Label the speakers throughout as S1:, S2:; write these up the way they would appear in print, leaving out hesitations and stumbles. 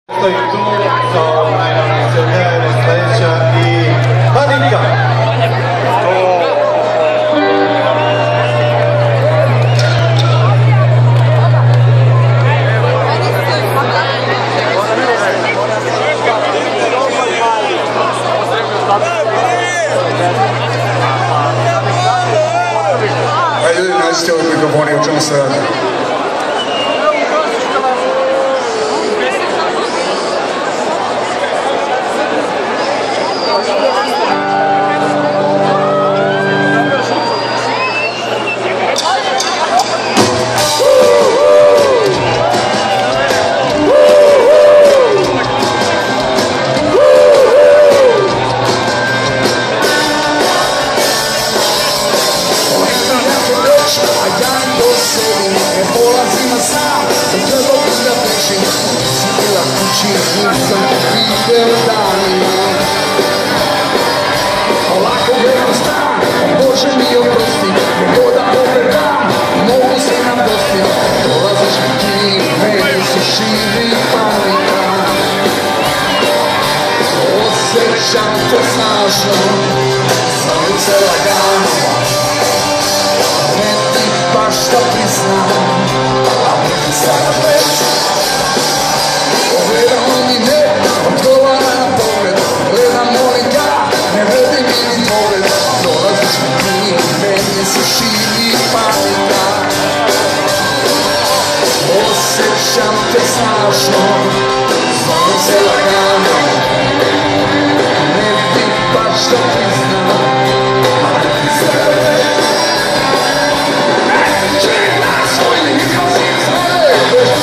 S1: Stoji tu, co najmniej sobie sledeća i Hadinka.
S2: Ajde ljudi, nađite ovog mikrofoni, o čemu se radi.
S3: Nisam te video danima. Polako gledam stan, Bože mi oprosti, nego da pogledam, mogu se nam dosti. Dolaziš mi ti, meni se širi panika. Osjećam te snažno, zovem se lagano. Ne ti baš da priznam, a ti sada već. Gledamo mi ne, odgovara na pogled. Gledam, molim ga, ne vredi mi ni pogled. Dolaziš mi ti, meni se širi panika. Osjećam te snažno, zovem se lagano. Ne ti baš da priznam, a ti se već. Čina svoj mikrofon,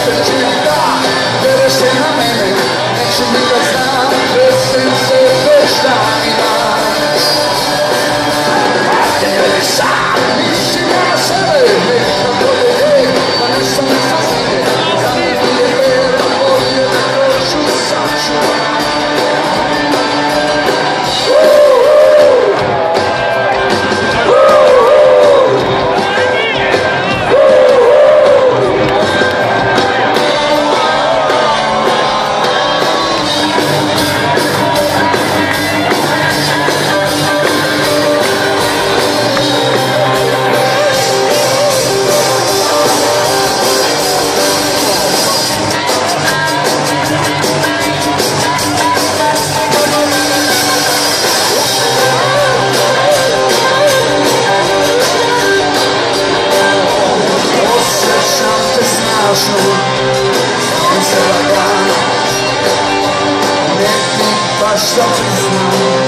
S3: beži da, bereš se na mene, neću mi da znam, presem se već danima. A te već sam, mislim na sebe, nekam dobro je, pa nešto mi fascine, za mi je vera, bolje da dođu sačuvam. Zovem se lagano, ne ti baš da priznam.